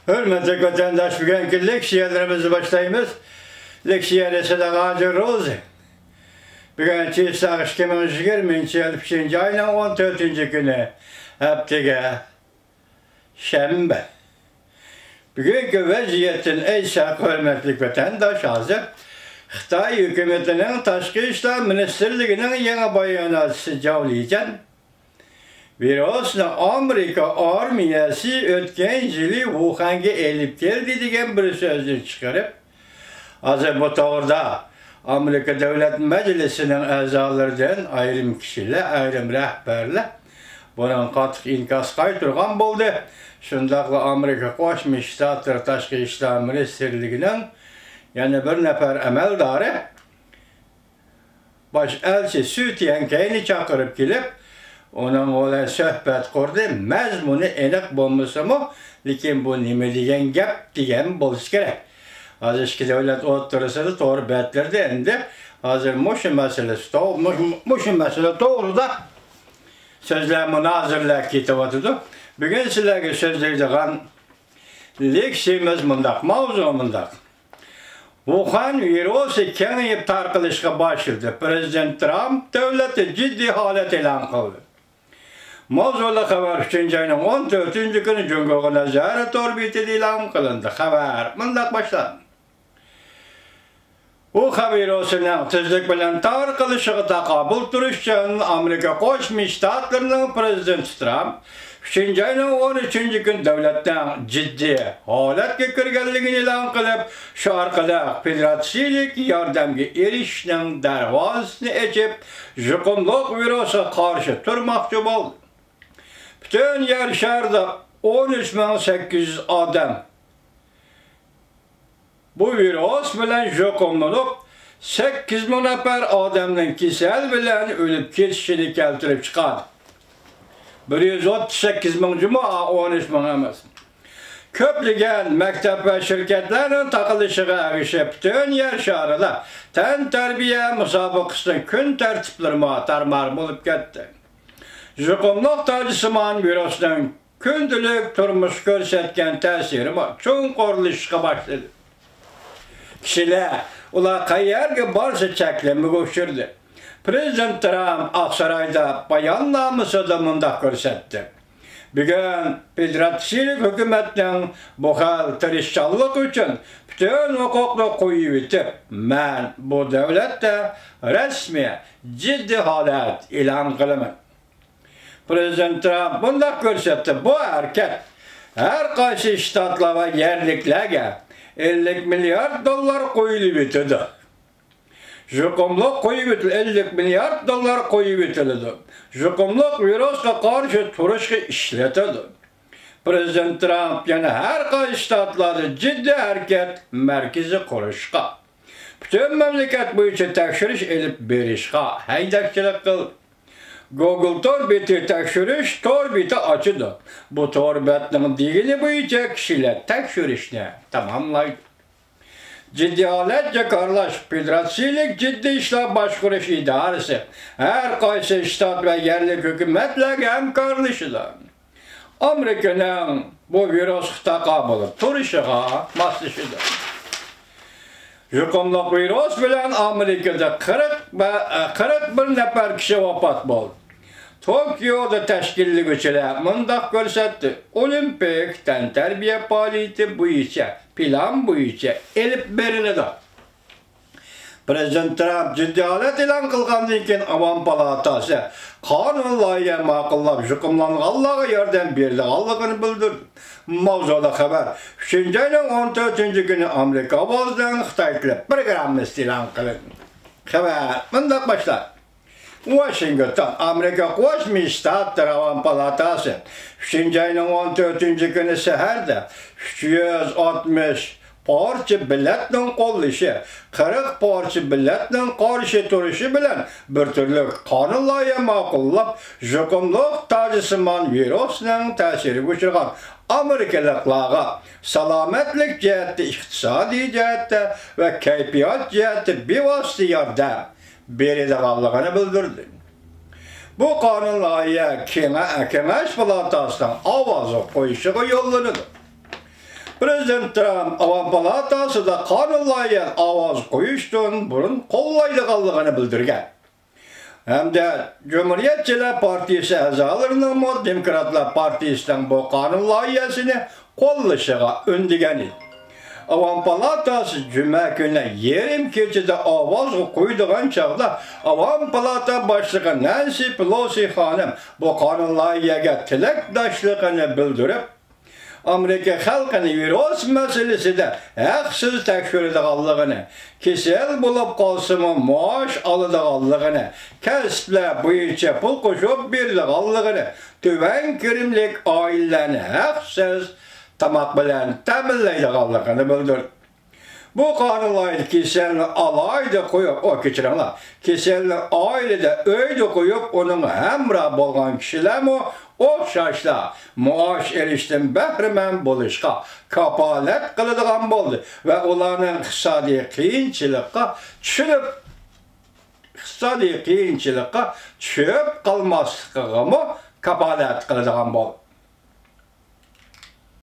Hürmetli vatandaş, bugünkü leksiyalarımızı başlayımız. Leksiyarısı da Gazi Rozi. Bugünkü sağış 2020 ayının 14. günü haftaga Şembe. Bugünkü vaziyetin eysa hürmetli vatandaş hazır. Xitay hükümetinin Tashqi ishlar ministerligining yangi bayonotchisi javlaygan. Virusni Amerika armiyasi o'tgan yili Wuhanga elib keldi degan bir so'zni chiqarib, hozir bu to'g'rida Amerika Davlat Majlisining a'zolaridan ayrim kishilar, ayrim rahbarlar bundan qattiq inkos qaytargan bo'ldi. Shundaqla Amerika Qo'shma Shtatlar Tashqi ishlar ministerligining yana bir nafar amaldori bosh elchi Sütyankayni chaqirib kelib, onun bilan suhbat qurdi. Mazmuni aniq bo'lmasa-mu, lekin bu nima degan gap degan bo'lish kerak. Hozir ikki davlat o'rtasida to'g'ri batlarda endi hozir mushu masala to'g'rida so'zlar munozirlar ketyapti. Bugun sizlarga so'zlaydigan leksiyamiz mundaq, mavzu mundaq. Wuhan virusi kengayib tarqalishga boshladi. Prezident Trump davlati jiddiy holat e'lon qildi. Mavzuli xabar 3-ayning 14-kuni Jungoga nazorat orbitida e'lon qilindi. Xabar mundaq boshlandi. Wuhan virusining tezlik bilan tarqalishiga taqobil turish uchun Amerika Qo'shma Shtatlarining prezidenti Trump 3-ayning 13-kun davlatdan jiddiy holatga kirganligini e'lon qilib, shu orqali federatsiyalik yordamga erishishning darvozasini ochib, yuqumli virusga qarshi turmoqchi bo'ldi. Butun yer sharida 13.800 odam bu virus bilan yuqumlanib, 8.000 nafar odamning kasal bilan o'lib ketishini keltirib chiqadi. 138.000 juma 13.000 emas. Ko'plagan maktab va shirkatlarning taqilishiga erishib, butun yer sharida tan tarbiya musobaqasining kun tartiblari tarmar bo'lib ketdi. Yuqumli tojisimon virusning kundalik turmush ko'rsatgan ta'siri cho'nqorlashishga boshladi. Kishilar ular qayerga borsa cheklanmaga uchirdi. Prezident Trump Oqsaroyda bayonnomasida mundaq ko'rsatdi. Bugun federatsiyalik hukumatning bu xil tirishchanlik uchun butun huquqni qo'yib etib, men bu davlatda rasmiy jiddiy holat e'lon qilaman. Prezident Trump mundaq ko'rsatdi. Bu harakat har qaysi shtatlar va yerliklarga 50 milliard dollar qo'yilib etdi. Yuqumliq qo'yib etildi, 50 milliard dollar qo'yib etildi. Yuqumliq virusga qarshi turishga ishlatadi. Prezident Trump yana har qaysi shtatlarda jiddiy harakat markazi qurishga, butun mamlakat bo'yicha tekshirish elib berishga haydakchilik qildi. Google torbeti tekshirish torbeti ochdi. Bu torbetning degani bo'yicha kishilar tekshirishni tamomlaydi. Jiddiy holatga qaralash federatsiyalik jiddiy ishlar boshqarish idorasi har qaysi shtat va yerlik hukumatlarga hamkorlashida Amerikaning bu virusga taqobil turishiga moslashadi. Yuqumli virus bilan Amerikada 41 nafar kishi vafot bo'ldi. Tokioda tashkillovchilar mundaq ko'rsatdi. Olimpik tantarbiya faoliyati bo'yicha plan bo'yicha elib beriladi. Prezident Trump jiddiy holat e'lon qilgandan keyin Avom palatasi qonun loyiha ma'qullab yuqumlanganlarga yordam berganligini bildirdi. Mavzuda xabar 3-ayning 14-kuni Amerika ovozidan Xitoy tilida programmasi e'lon qilindi. Xabar mundaq boshlandi. Washington, Amerika Qo'shma Shtatlar Avom palatasi 3-ayning 14-kuni saharda 360 parcha biletning qo'llashi, 40 parcha biletning qarshi turishi bilan bir turli qonun loyiha ma'qullab, yuqumli tojisimon virusning ta'siriga uchragan Amerikaliklarga salomatlik jihati, iqtisodiy jihati va kayfiyat jihati bevosita yordam beradiganligini bildirdi. Bu qonun loyiha Kengash palatasining ovozi qo'yishiga yo'llanadi. Prezident Trump Avam Palatası'da kanunlayılan avaz koyuştan burun kollaylıqallığını bildirgen. Hem de Cumhuriyetçiler Partisi azalarının mı Demokratlar Partisi'den bu kanun layihəsini kollaşığa öndigeni. Avam Palatası cümle günü yerim keçide avaz koyduğun çağda Avam Palata Başlığı Nancy Pelosi hanım bu kanun layihəyə tilekdaşlığını bildirip Amerika halkını virus meselesi de haksız tekfir ediğallığını, kesel bulup kalsımı maaş alıdığallığını, kesple boyunca pul koşup birdiğallığını, tüven kirimlik ailelerini haksız tamak bilen temizleydiğallığını bildirdi. Bu kanunlaydı keselini alaydı koyup, keselini ailede öyde koyup onun hemrah bolgan kişiler mi oxşaşla maaş eriştim bəhrəmən buluşqa kapalət qılıdığan boldu ve onların iqtisadi qiyinçiliqqa düşüp qalmaslıqımı kapalət qılıdığan boldu.